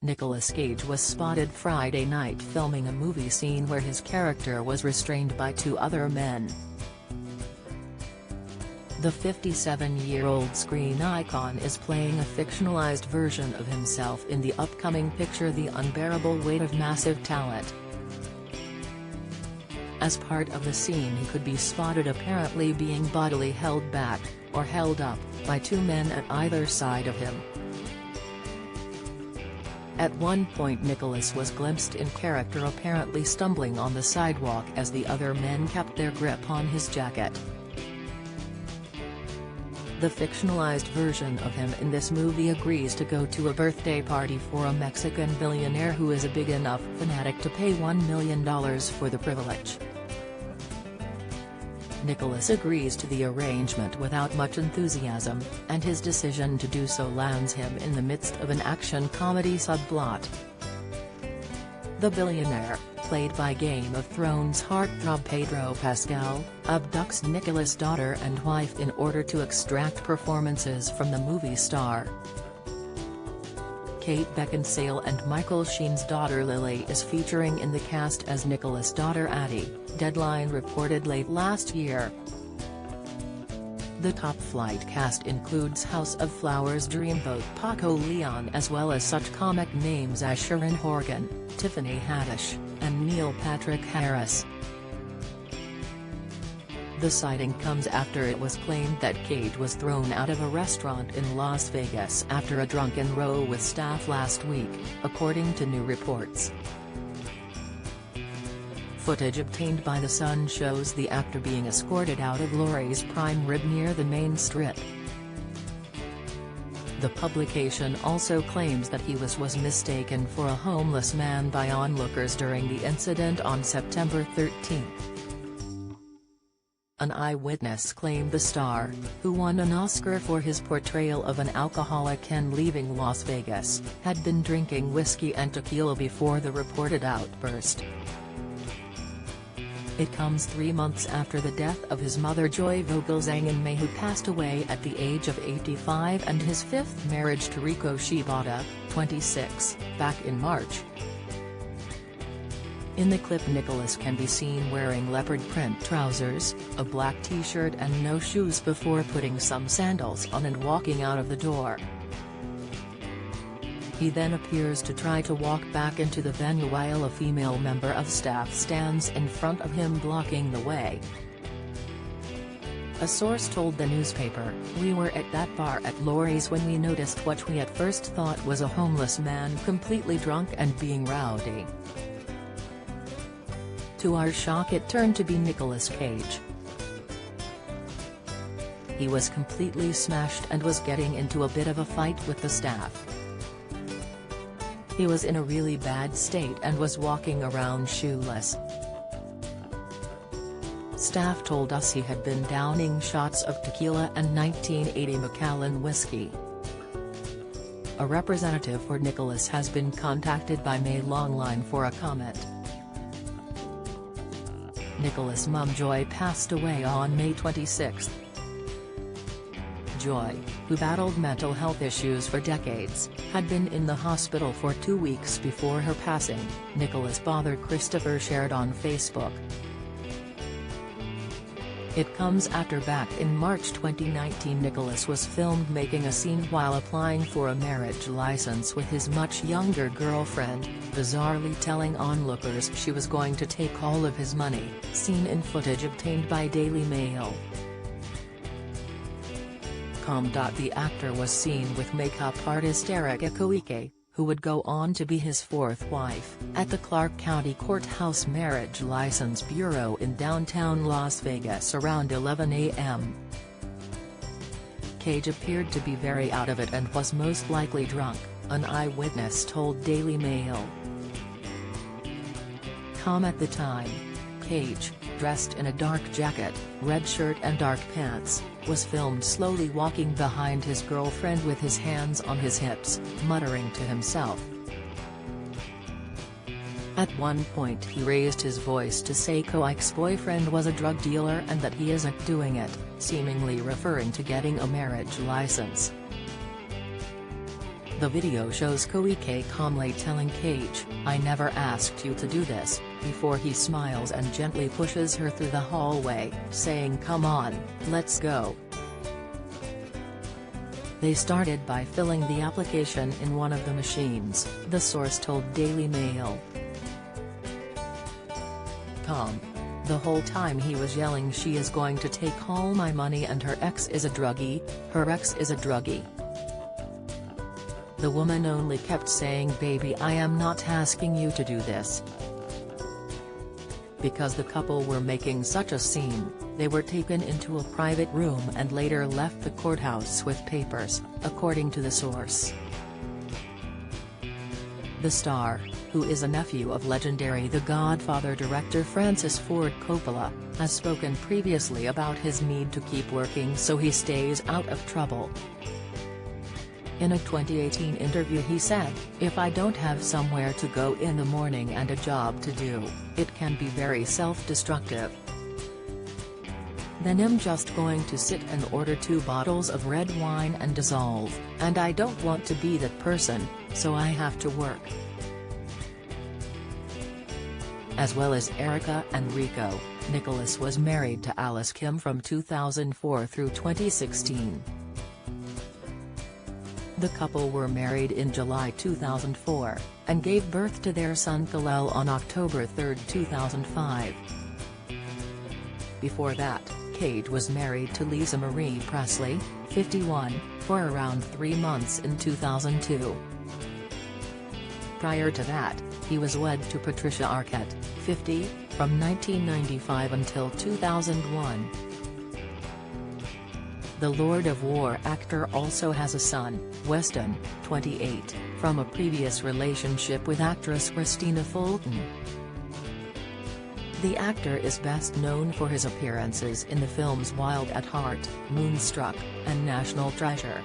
Nicolas Cage was spotted Friday night filming a movie scene where his character was restrained by two other men. The 57-year-old screen icon is playing a fictionalized version of himself in the upcoming picture The Unbearable Weight of Massive Talent. As part of the scene, he could be spotted apparently being bodily held back, or held up, by two men at either side of him. At one point Nicolas was glimpsed in character apparently stumbling on the sidewalk as the other men kept their grip on his jacket. The fictionalized version of him in this movie agrees to go to a birthday party for a Mexican billionaire who is a big enough fanatic to pay $1 million for the privilege. Nicolas agrees to the arrangement without much enthusiasm, and his decision to do so lands him in the midst of an action comedy subplot. The billionaire, played by Game of Thrones heartthrob Pedro Pascal, abducts Nicolas' daughter and wife in order to extract performances from the movie star. Kate Beckinsale and Michael Sheen's daughter Lily is featuring in the cast as Nicolas' daughter Addie, Deadline reported late last year. The top-flight cast includes House of Flowers dreamboat Paco Leon as well as such comic names as Sharon Horgan, Tiffany Haddish, and Neil Patrick Harris. The sighting comes after it was claimed that Cage was thrown out of a restaurant in Las Vegas after a drunken row with staff last week, according to new reports. Footage obtained by The Sun shows the actor being escorted out of Lurie's Prime Rib near the main strip. The publication also claims that he was mistaken for a homeless man by onlookers during the incident on September 13. An eyewitness claimed the star, who won an Oscar for his portrayal of an alcoholic and leaving Las Vegas, had been drinking whiskey and tequila before the reported outburst. It comes 3 months after the death of his mother Joy Vogelsang in May, who passed away at the age of 85, and his fifth marriage to Rico Shibata, 26, back in March. In the clip, Nicolas can be seen wearing leopard print trousers, a black t-shirt and no shoes before putting some sandals on and walking out of the door. He then appears to try to walk back into the venue while a female member of staff stands in front of him blocking the way. A source told the newspaper, "We were at that bar at Lurie's when we noticed what we at first thought was a homeless man completely drunk and being rowdy. To our shock it turned to be Nicolas Cage. He was completely smashed and was getting into a bit of a fight with the staff. He was in a really bad state and was walking around shoeless. Staff told us he had been downing shots of tequila and 1980 Macallan whiskey." A representative for Nicolas has been contacted by May Longline for a comment. Nicolas' mum Joy passed away on May 26. Joy, who battled mental health issues for decades, had been in the hospital for 2 weeks before her passing, Nicolas' father Christopher shared on Facebook. It comes after back in March 2019 Nicolas was filmed making a scene while applying for a marriage license with his much younger girlfriend, bizarrely telling onlookers she was going to take all of his money, seen in footage obtained by Daily Mail. The actor was seen with makeup artist Erica Koike, who would go on to be his fourth wife, at the Clark County Courthouse Marriage License Bureau in downtown Las Vegas around 11 a.m. Cage appeared to be very out of it and was most likely drunk, an eyewitness told Daily Mail. At the time, Cage, dressed in a dark jacket, red shirt and dark pants, was filmed slowly walking behind his girlfriend with his hands on his hips, muttering to himself. At one point he raised his voice to say Koike's boyfriend was a drug dealer and that he isn't doing it, seemingly referring to getting a marriage license. The video shows Koike calmly telling Cage, "I never asked you to do this," before he smiles and gently pushes her through the hallway, saying, "Come on, let's go." They started by filling the application in one of the machines, the source told Daily Mail. The whole time he was yelling, "She is going to take all my money and her ex is a druggie, her ex is a druggie." The woman only kept saying, "Baby, I am not asking you to do this." Because the couple were making such a scene, they were taken into a private room and later left the courthouse with papers, according to the source. The star, who is a nephew of legendary The Godfather director Francis Ford Coppola, has spoken previously about his need to keep working so he stays out of trouble. In a 2018 interview he said, "If I don't have somewhere to go in the morning and a job to do, it can be very self-destructive. Then I'm just going to sit and order 2 bottles of red wine and dissolve, and I don't want to be that person, so I have to work." As well as Erica and Rico, Nicolas was married to Alice Kim from 2004 through 2016. The couple were married in July 2004, and gave birth to their son Khalil on October 3, 2005. Before that, Cage was married to Lisa Marie Presley, 51, for around 3 months in 2002. Prior to that, he was wed to Patricia Arquette, 50, from 1995 until 2001. The Lord of War actor also has a son, Weston, 28, from a previous relationship with actress Christina Fulton. The actor is best known for his appearances in the films Wild at Heart, Moonstruck, and National Treasure.